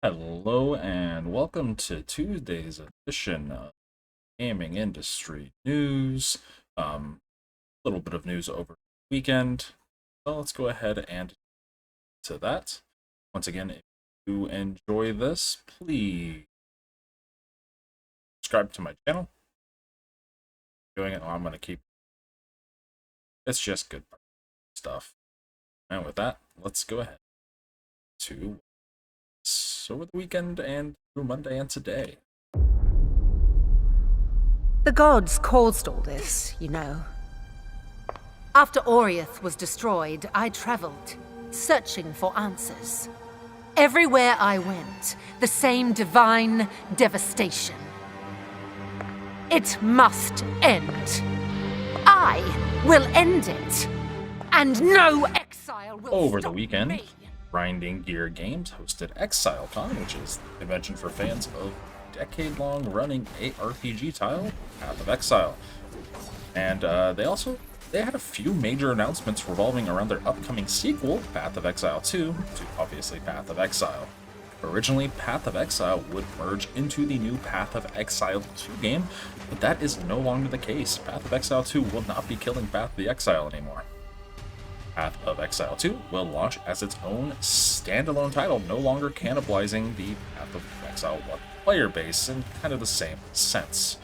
Hello and welcome to Tuesday's edition of Gaming Industry News. A little bit of news over the weekend. So let's go ahead and to that. Once again, if you enjoy this, please subscribe to my channel. Doing it, I'm going to keep. It's just good stuff. And with that, let's go ahead to over the weekend and through Monday and today. The gods caused all this, you know. After Oriath was destroyed, I traveled, searching for answers. Everywhere I went, the same divine devastation. It must end. I will end it. And no exile will Over the stop weekend, me. Grinding Gear Games hosted ExileCon, which is the convention for fans of decade-long running ARPG title, Path of Exile. And they had a few major announcements revolving around their upcoming sequel, Path of Exile 2, to obviously Path of Exile. Originally, Path of Exile would merge into the new Path of Exile 2 game, but that is no longer the case. Path of Exile 2 will not be killing Path of the Exile anymore. Path of Exile 2 will launch as its own standalone title, no longer cannibalizing the Path of Exile 1 player base in kind of the same sense.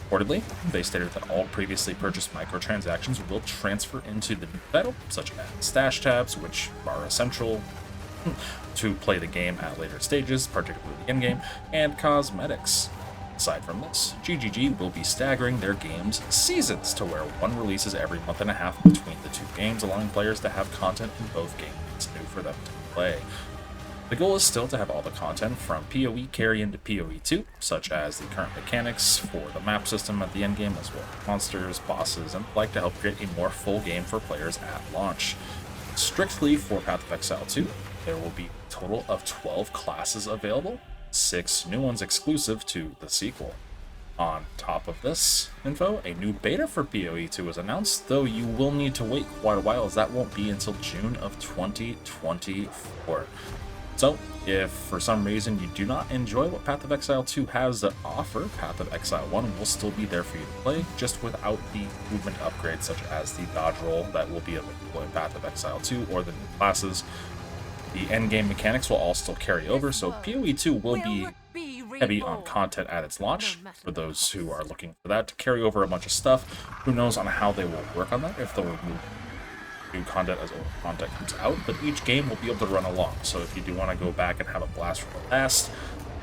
Reportedly, they stated that all previously purchased microtransactions will transfer into the new title, such as stash tabs, which are essential to play the game at later stages, particularly the endgame, and cosmetics. Aside from this, GGG will be staggering their games' seasons to where one releases every month and a half between the two games, allowing players to have content in both games it's new for them to play. The goal is still to have all the content from PoE carry into PoE 2, such as the current mechanics for the map system at the endgame, as well as monsters, bosses, and like to help create a more full game for players at launch. Strictly for Path of Exile 2, there will be a total of 12 classes available, 6 new ones exclusive to the sequel. On top of this info, a new beta for PoE 2 was announced, though you will need to wait quite a while as that won't be until June of 2024. So, if for some reason you do not enjoy what Path of Exile 2 has to offer, Path of Exile 1 will still be there for you to play, just without the movement upgrades such as the dodge roll that will be available in Path of Exile 2 or the new classes. The endgame mechanics will all still carry over, so PoE 2 will be heavy on content at its launch, for those who are looking for that to carry over a bunch of stuff. Who knows on how they will work on that, if they'll remove new content as old content comes out, but each game will be able to run along, so if you do want to go back and have a blast from the past,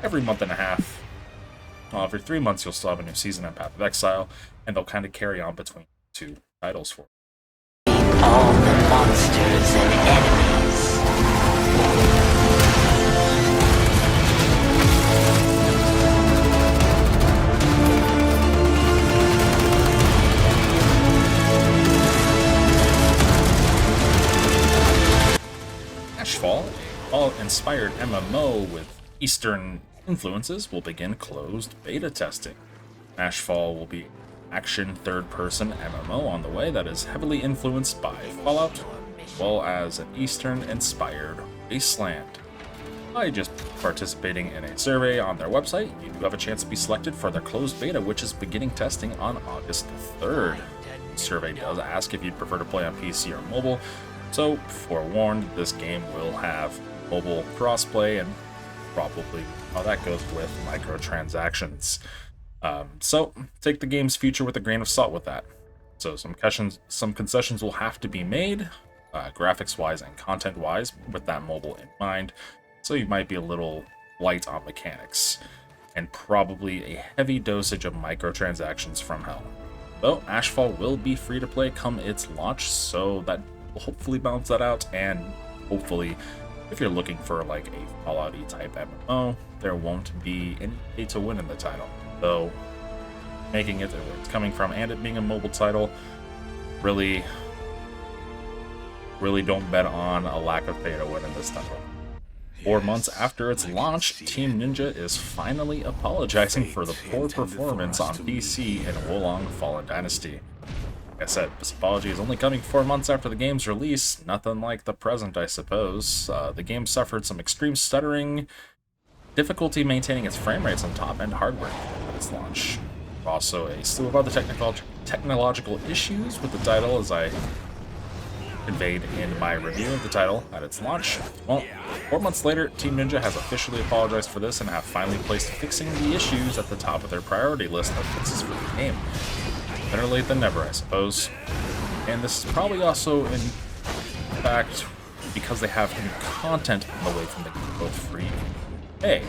every month and a half, well, every 3 months you'll still have a new season in Path of Exile, and they'll kind of carry on between two titles for you. All the monsters and enemies. Ashfall, a all-inspired MMO with Eastern influences, will begin closed beta testing. Ashfall will be action third-person MMO on the way that is heavily influenced by Fallout, as well as an Eastern-inspired wasteland. By just participating in a survey on their website, you do have a chance to be selected for their closed beta, which is beginning testing on August 3rd. The survey does ask if you'd prefer to play on PC or mobile, so forewarned, this game will have mobile crossplay and probably how that goes with microtransactions. So take the game's future with a grain of salt with that. So some concessions will have to be made, graphics-wise and content-wise, with that mobile in mind. So you might be a little light on mechanics, and probably a heavy dosage of microtransactions from hell. Though Ashfall will be free to play come its launch, so that will hopefully balance that out, and hopefully, if you're looking for like a Fallout-y type MMO, there won't be any pay to win in the title. Though making it where it's coming from and it being a mobile title, really don't bet on a lack of pay to win in this title. 4 months after its launch, Team Ninja is finally apologizing for the poor performance on PC in Wolong Fallen Dynasty. Like I said, this apology is only coming 4 months after the game's release, nothing like the present, I suppose. The game suffered some extreme stuttering difficulty maintaining its frame rates on top-end hardware at its launch. Also, a slew of other technological issues with the title, as I conveyed in my review of the title at its launch. Well, 4 months later, Team Ninja has officially apologized for this and have finally placed fixing the issues at the top of their priority list of fixes for the game. Better late than never, I suppose. And this is probably also, in fact, because they have new content on the way from the game, both free and pay.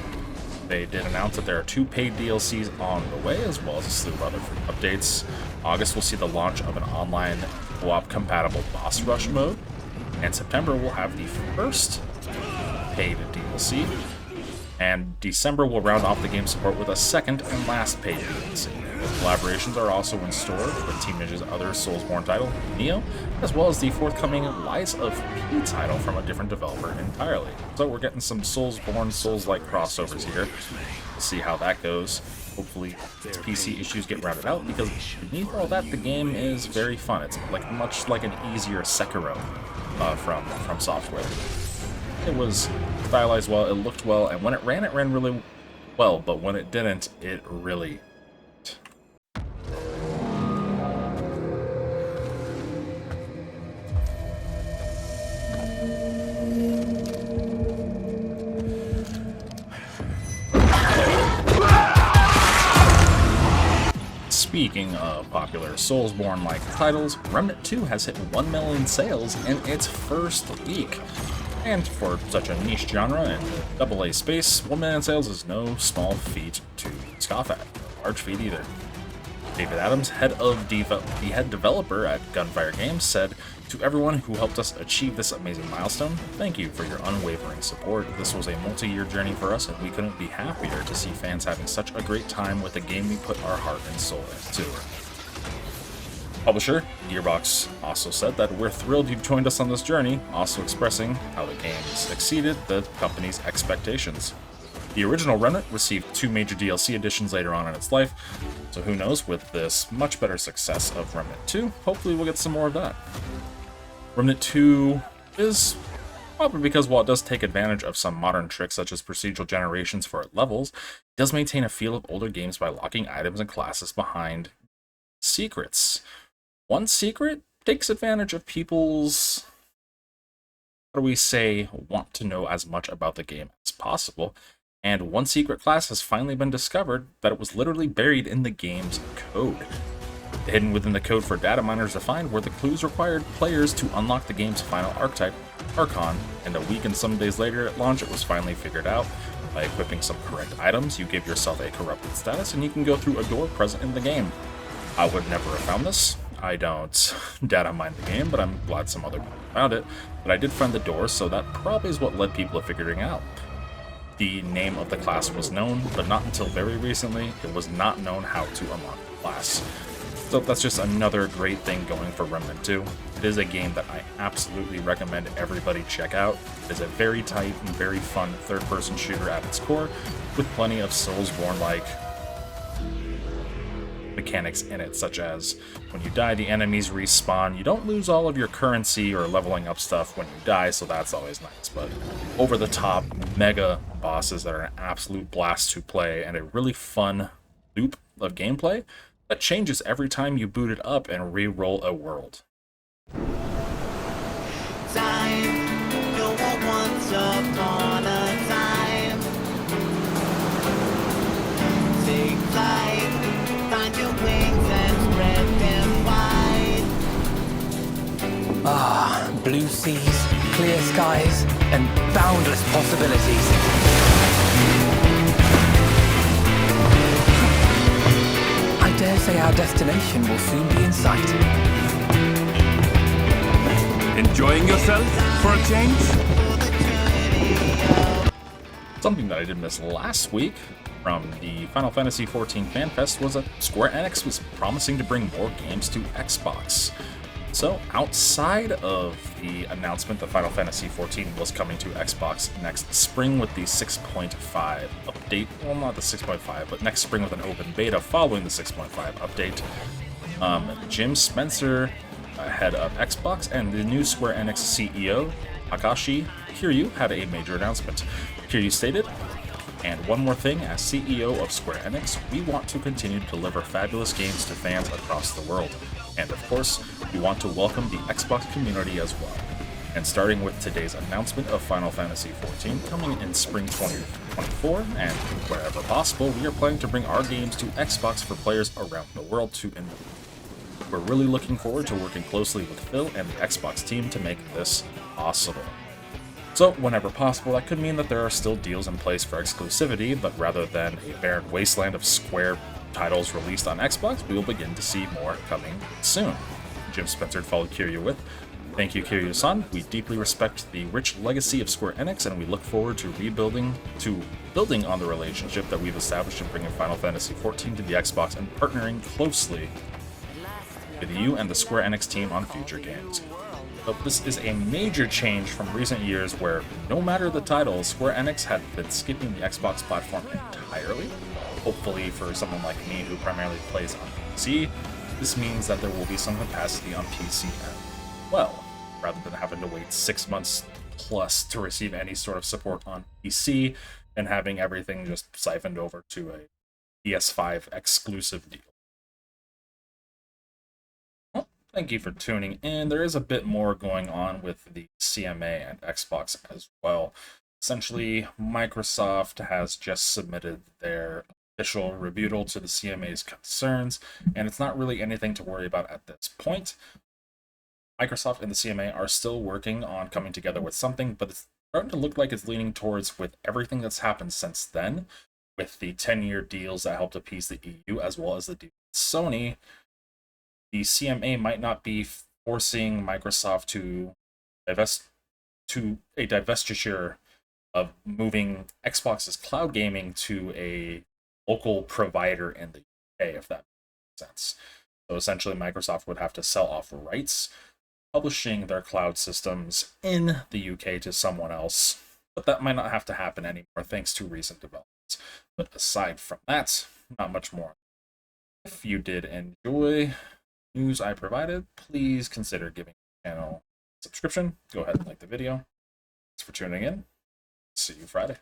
They did announce that there are 2 paid DLCs on the way, as well as a slew of other free updates. August will see the launch of an online co-op compatible boss rush mode, and September will have the first paid DLC, and December will round off the game's support with a second and last paid DLC. Collaborations are also in store with Team Ninja's other Soulsborne title, Neo, as well as the forthcoming Lies of P title from a different developer entirely. So we're getting some Soulsborne, Souls-like crossovers here. We'll see how that goes. Hopefully its PC issues get rounded out, because beneath all that, the game is very fun. It's like much like an easier Sekiro from Software. It was stylized well, it looked well, and when it ran really well, but when it didn't, it really... Speaking of popular Soulsborne-like titles, Remnant 2 has hit 1 million sales in its first week. And for such a niche genre in the AA space, 1 million sales is no small feat to scoff at. No large feat either. David Adams, head developer at Gunfire Games, said, "To everyone who helped us achieve this amazing milestone, thank you for your unwavering support. This was a multi-year journey for us, and we couldn't be happier to see fans having such a great time with a game we put our heart and soul into." Publisher Gearbox also said that, "We're thrilled you've joined us on this journey," also expressing how the games exceeded the company's expectations. The original Remnant received 2 major DLC additions later on in its life, so who knows, with this much better success of Remnant 2, hopefully we'll get some more of that. Remnant 2 is probably because while it does take advantage of some modern tricks such as procedural generations for levels, it does maintain a feel of older games by locking items and classes behind secrets. One secret takes advantage of people's, how do we say, want to know as much about the game as possible. And one secret class has finally been discovered that it was literally buried in the game's code. Hidden within the code for data miners to find were the clues required players to unlock the game's final archetype, Archon, and a week and some days later at launch it was finally figured out. By equipping some correct items, you give yourself a corrupted status and you can go through a door present in the game. I would never have found this. I don't data mine the game, but I'm glad some other people found it. But I did find the door, so that probably is what led people to figuring out. The name of the class was known, but not until very recently. It was not known how to unlock the class. So that's just another great thing going for Remnant 2. It is a game that I absolutely recommend everybody check out. It is a very tight and very fun third-person shooter at its core, with plenty of Soulsborne-like mechanics in it, such as when you die, the enemies respawn. You don't lose all of your currency or leveling up stuff when you die, so that's always nice. But over-the-top mega bosses that are an absolute blast to play, and a really fun loop of gameplay that changes every time you boot it up and re-roll a world. Once upon a time, take flight, find your wings and spread them wide. Ah, blue seas, clear skies, and boundless possibilities. I dare say our destination will soon be in sight. Enjoying yourself for a change? Something that I did miss last week from the Final Fantasy XIV Fan Fest was that Square Enix was promising to bring more games to Xbox. So, outside of the announcement that Final Fantasy XIV was coming to Xbox next spring with the 6.5 update, well, not the 6.5, but next spring with an open beta following the 6.5 update, Jim Spencer, head of Xbox, and the new Square Enix CEO, Takashi Kiryu, had a major announcement. Kiryu stated, And one more thing, as CEO of Square Enix, we want to continue to deliver fabulous games to fans across the world. And of course, we want to welcome the Xbox community as well. And starting with today's announcement of Final Fantasy XIV coming in spring 2024, and wherever possible, we are planning to bring our games to Xbox for players around the world to enjoy. We're really looking forward to working closely with Phil and the Xbox team to make this possible. So, whenever possible, that could mean that there are still deals in place for exclusivity, but rather than a barren wasteland of Square titles released on Xbox, we will begin to see more coming soon. Jim Spencer followed Kiryu with, "Thank you, Kiryu-san. We deeply respect the rich legacy of Square Enix, and we look forward to building on the relationship that we've established in bringing Final Fantasy XIV to the Xbox and partnering closely with you and the Square Enix team on future games." But this is a major change from recent years where, no matter the title, Square Enix had been skipping the Xbox platform entirely. Hopefully for someone like me who primarily plays on PC, this means that there will be some capacity on PC as well, rather than having to wait 6 months plus to receive any sort of support on PC and having everything just siphoned over to a PS5 exclusive deal. Thank you for tuning in. There is a bit more going on with the CMA and Xbox as well. Essentially, Microsoft has just submitted their official rebuttal to the CMA's concerns, and it's not really anything to worry about at this point. Microsoft and the CMA are still working on coming together with something, but it's starting to look like it's leaning towards, with everything that's happened since then, with the 10-year deals that helped appease the EU as well as the deal with Sony, the CMA might not be forcing Microsoft to a divestiture of moving Xbox's cloud gaming to a local provider in the UK, if that makes sense. So essentially, Microsoft would have to sell off rights, publishing their cloud systems in the UK to someone else. But that might not have to happen anymore, thanks to recent developments. But aside from that, not much more. If you did enjoy news I provided, please consider giving the channel a subscription. Go ahead and like the video. Thanks for tuning in. See you Friday.